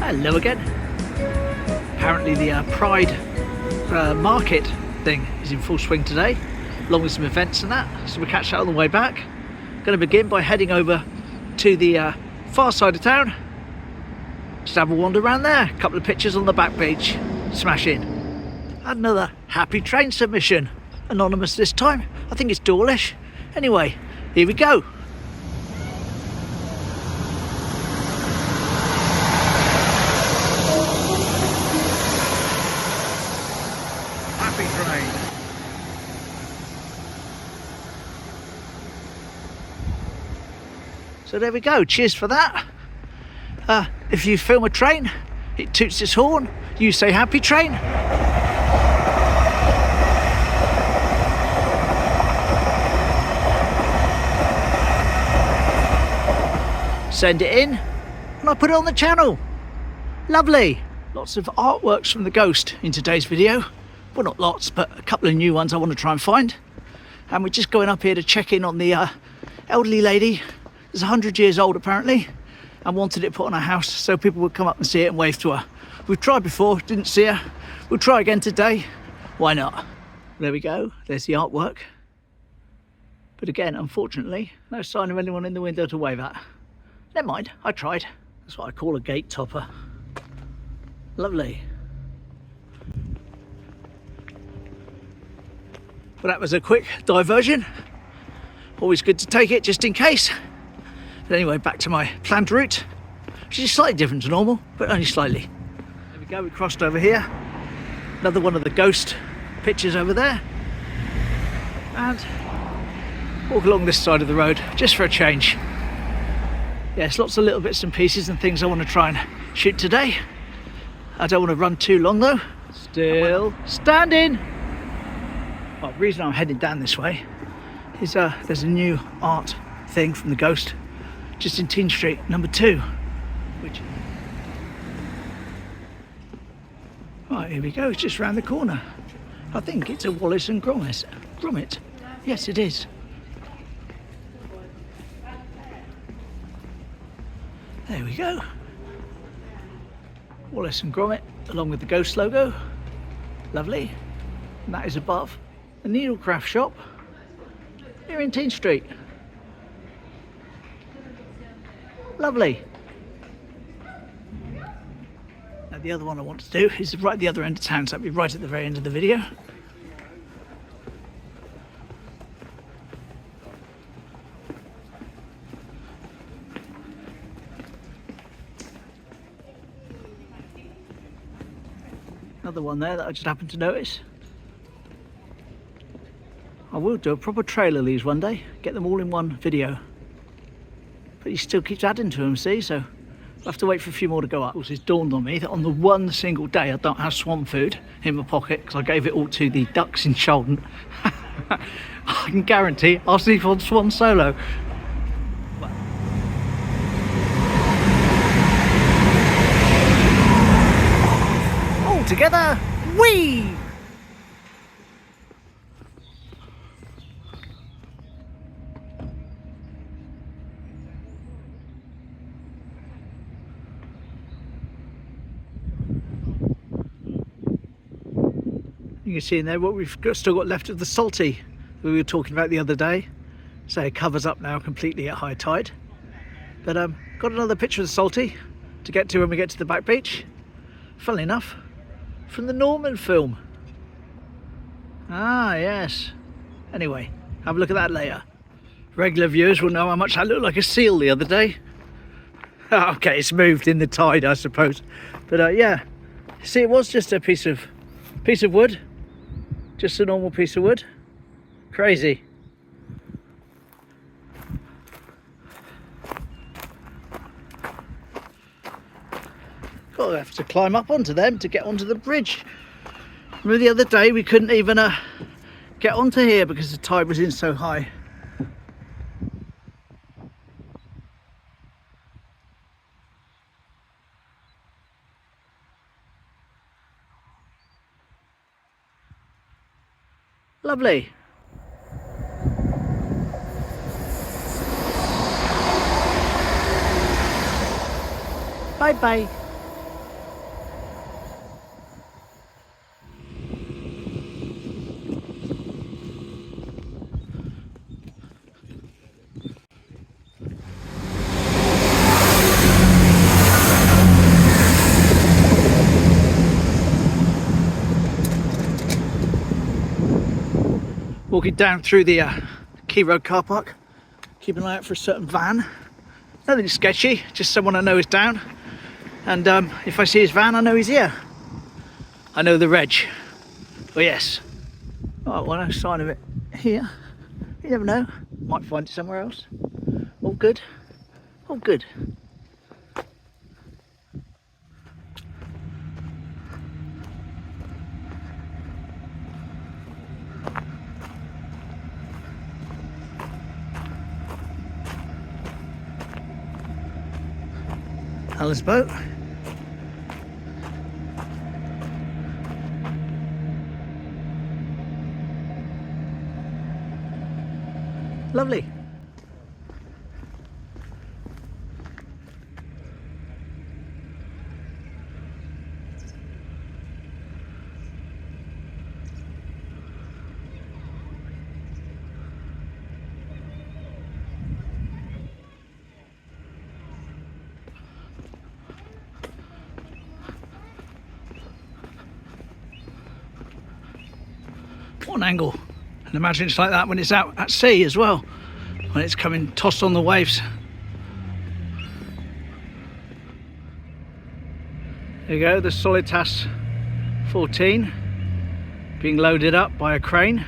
Hello again. Apparently the Pride market thing is in full swing today, along with some events and that, so we'll catch that on the way back. Going to begin by heading over to the far side of town. Just have a wander around there, a couple of pictures on the Backbeach. Smash in. Another happy train submission, anonymous this time. I think it's Dawlish. Anyway, here we go. So there we go, cheers for that. If you film a train, it toots its horn, you say happy train. Send it in, and I put it on the channel. Lovely. Lots of artworks from the Ghost in today's video. Well, not lots, but a couple of new ones I want to try and find. And we're just going up here to check in on the elderly lady. It's 100 years old apparently, and wanted it put on her house so people would come up and see it and wave to her. We've tried before, didn't see her. We'll try again today. Why not? There we go, there's the artwork. But again, unfortunately, no sign of anyone in the window to wave at. Never mind, I tried. That's what I call a gate topper. Lovely. Well, that was a quick diversion. Always good to take it just in case. But anyway, back to my planned route, which is slightly different to normal, but only slightly. There we go, we crossed over here. Another one of the Ghost pictures over there. And walk along this side of the road, just for a change. Yes, lots of little bits and pieces and things I want to try and shoot today. I don't want to run too long though. Still standing. Well, the reason I'm heading down this way is there's a new art thing from the Ghost just in Teen Street, number 2. Right, here we go, it's just round the corner. I think it's a Wallace and Gromit. Yes, it is. There we go. Wallace and Gromit, along with the Ghost logo. Lovely. And that is above the Needlecraft shop here in Teen Street. Lovely. Now the other one I want to do is right at the other end of town, so that'll be right at the very end of the video. Another one there that I just happened to notice. I will do a proper trailer of these one day, get them all in one video. But he still keeps adding to them, see, so I'll have to wait for a few more to go up. Of course, it's dawned on me that on the one single day I don't have swamp food in my pocket, because I gave it all to the ducks in Sholden. I can guarantee I'll sleep on Swan Solo. All together, whee! You can see in there what we've still got left of the salty that we were talking about the other day. So it covers up now completely at high tide. But got another picture of the salty to get to when we get to the Backbeach. Funnily enough, from the Norman film. Ah, yes. Anyway, have a look at that later. Regular viewers will know how much I looked like a seal the other day. Okay, it's moved in the tide, I suppose. But yeah, see, it was just a piece of wood. Just a normal piece of wood. Crazy. Got to have to climb up onto them to get onto the bridge. Remember the other day we couldn't even get onto here because the tide was in so high. Lovely. Bye bye. Walking down through the Quay Road car park, keeping an eye out for a certain van. Nothing sketchy, just someone I know is down. And if I see his van, I know he's here. I know the reg. Oh yes. Oh, well, no sign of it here. You never know. Might find it somewhere else. All good. All good. Alan's boat. Lovely. What an angle. And imagine it's like that when it's out at sea as well, when it's coming tossed on the waves. There you go, the Solitas 14 being loaded up by a crane.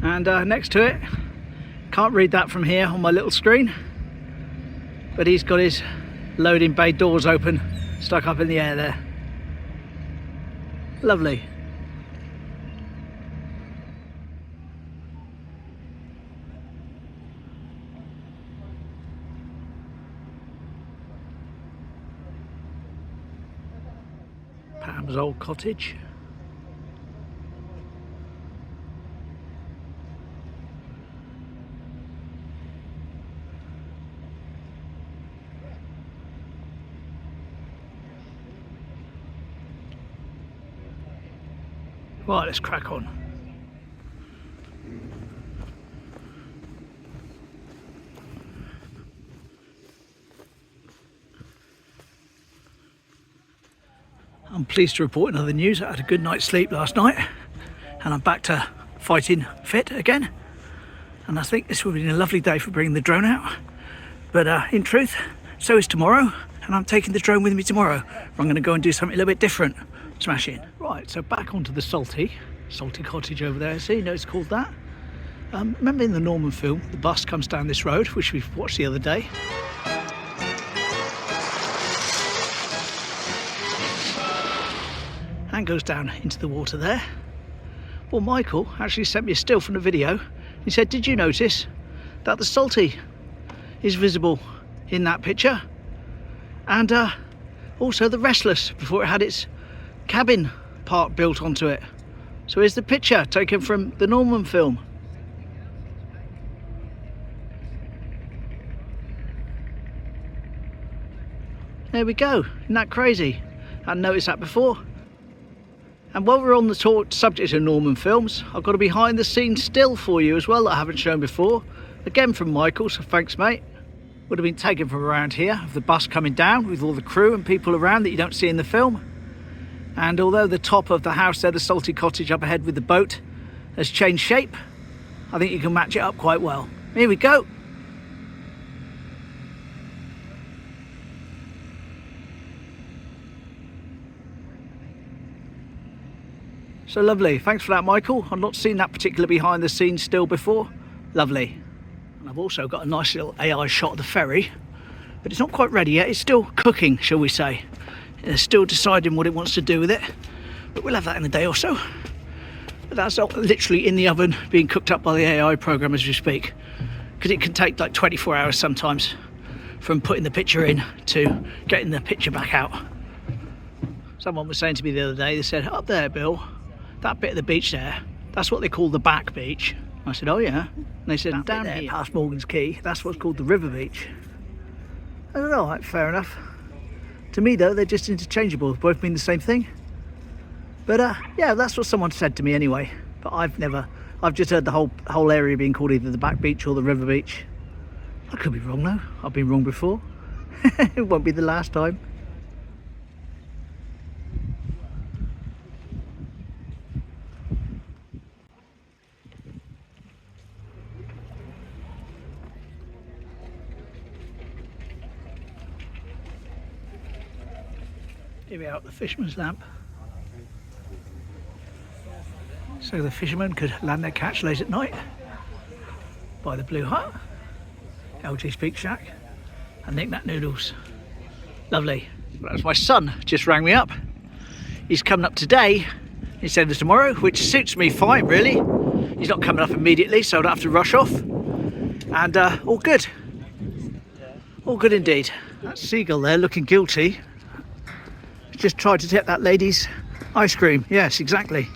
And next to it, can't read that from here on my little screen, but he's got his loading bay doors open, stuck up in the air there. Lovely. Pam's old cottage. Right, let's crack on. I'm pleased to report in other news I had a good night's sleep last night and I'm back to fighting fit again, and I think this will be a lovely day for bringing the drone out, but in truth so is tomorrow, and I'm taking the drone with me tomorrow. I'm going to go and do something a little bit different. Smash in. Right, so back onto the salty cottage over there. See, you know it's called that. Remember in the Norman film, the bus comes down this road, which we've watched the other day. And goes down into the water there. Well, Michael actually sent me a still from the video. He said, did you notice that the salty is visible in that picture? And also the Restless before it had its cabin part built onto it. So here's the picture taken from the Norman film. There we go. Isn't that crazy? I hadn't noticed that before. And while we're on the subject of Norman films, I've got a behind the scenes still for you as well that I haven't shown before. Again from Michael, so thanks mate. Would have been taken from around here of the bus coming down with all the crew and people around that you don't see in the film. And although the top of the house there, the salty cottage up ahead with the boat, has changed shape, I think you can match it up quite well. Here we go. So lovely. Thanks for that, Michael. I've not seen that particular behind the scenes still before. Lovely. And I've also got a nice little AI shot of the ferry, but it's not quite ready yet. It's still cooking, shall we say. It's still deciding what it wants to do with it, but we'll have that in a day or so. But that's literally in the oven being cooked up by the AI program as we speak, because it can take like 24 hours sometimes from putting the picture in to getting the picture back out. Someone was saying to me the other day, they said, up there Bill, that bit of the beach there, that's what they call the Backbeach. I said, oh yeah. And they said, down here past Morgan's Quay, that's what's called the Riverbeach. I don't know, right, fair enough. To me though, they're just interchangeable, both mean the same thing. But yeah, that's what someone said to me anyway. But I've just heard the whole area being called either the Backbeach or the Riverbeach. I could be wrong though, I've been wrong before. It won't be the last time. Here we are at the fisherman's lamp. So the fishermen could land their catch late at night by the Blue Hut, LG's Peak Shack and Knick Knack Noodles. Lovely. Well, that's my son just rang me up. He's coming up today instead of tomorrow, which suits me fine really. He's not coming up immediately, so I don't have to rush off. And all good. All good indeed. That seagull there looking guilty. Just tried to take that lady's ice cream. Yes, exactly.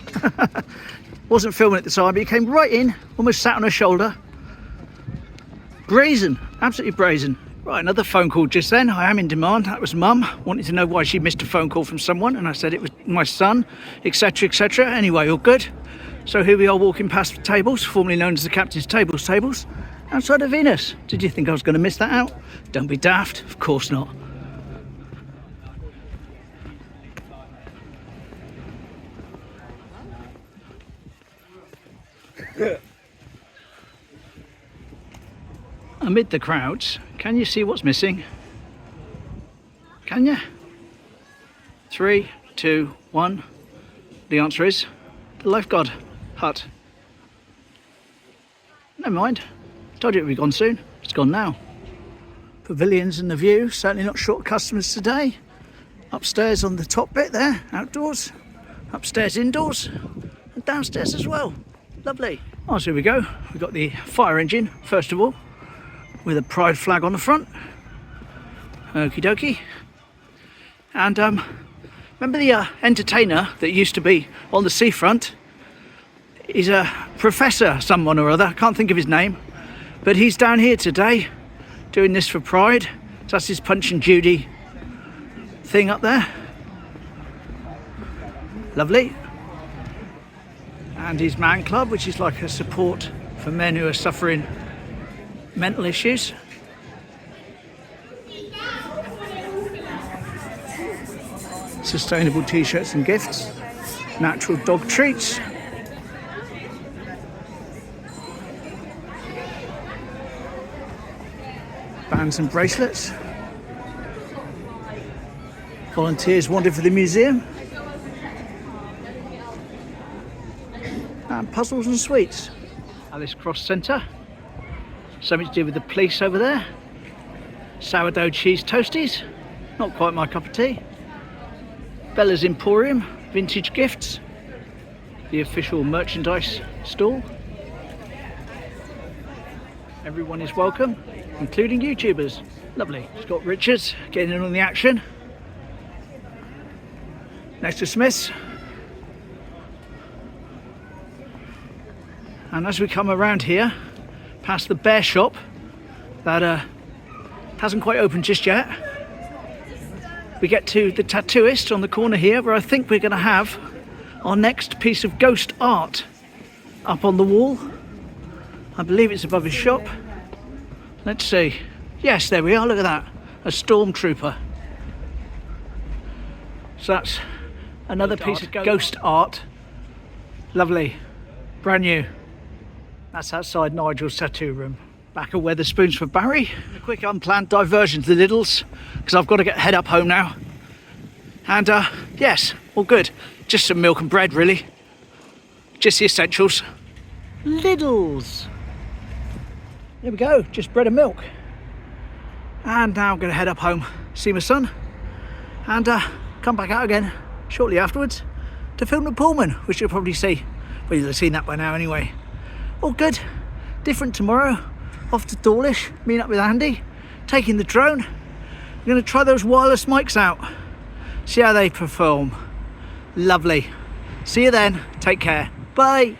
Wasn't filming at the time, but he came right in, almost sat on her shoulder. Brazen, absolutely brazen. Right, another phone call just then. I am in demand. That was Mum, wanted to know why she missed a phone call from someone, and I said it was my son, etc, etc. Anyway, all good. So here we are walking past the tables, formerly known as the Captain's tables, outside of Venus. Did you think I was going to miss that out? Don't be daft, of course not. Amid the crowds, can you see what's missing? Can you? 3, 2, 1. The answer is the lifeguard hut. Never mind. Told you it would be gone soon. It's gone now. Pavilions and the view, certainly not short customers today. Upstairs on the top bit there, outdoors. Upstairs indoors. And downstairs as well. Lovely. Oh, so here we go. We've got the fire engine, first of all, with a pride flag on the front. Okie dokie. And remember the entertainer that used to be on the Seafront? He's a professor, someone or other, I can't think of his name. But he's down here today, doing this for Pride. So that's his Punch and Judy thing up there. Lovely. And his Man Club, which is like a support for men who are suffering mental issues. Sustainable t-shirts and gifts. Natural dog treats. Bands and bracelets. Volunteers wanted for the museum. And puzzles and sweets. Alice Cross Centre. Something to do with the police over there. Sourdough cheese toasties. Not quite my cup of tea. Bella's Emporium. Vintage gifts. The official merchandise stall. Everyone is welcome, including YouTubers. Lovely. Scott Richards getting in on the action. Next to Smith's. And as we come around here, past the bear shop that hasn't quite opened just yet, we get to the tattooist on the corner here, where I think we're going to have our next piece of ghost art up on the wall. I believe it's above his shop. Let's see. Yes, there we are. Look at that. A stormtrooper. So that's another piece of ghost art. Lovely. Brand new. That's outside Nigel's tattoo room. Back at Wetherspoons for Barry. A quick unplanned diversion to the Lidls, because I've got to head up home now. And yes, all good. Just some milk and bread really. Just the essentials. Lidls. There we go, just bread and milk. And now I'm going to head up home, see my son, and come back out again shortly afterwards to film the Pullman, which you'll probably see. Well, you'll have seen that by now anyway. All good. Different tomorrow. Off to Dawlish, meeting up with Andy, taking the drone. I'm going to try those wireless mics out, see how they perform. Lovely. See you then. Take care. Bye.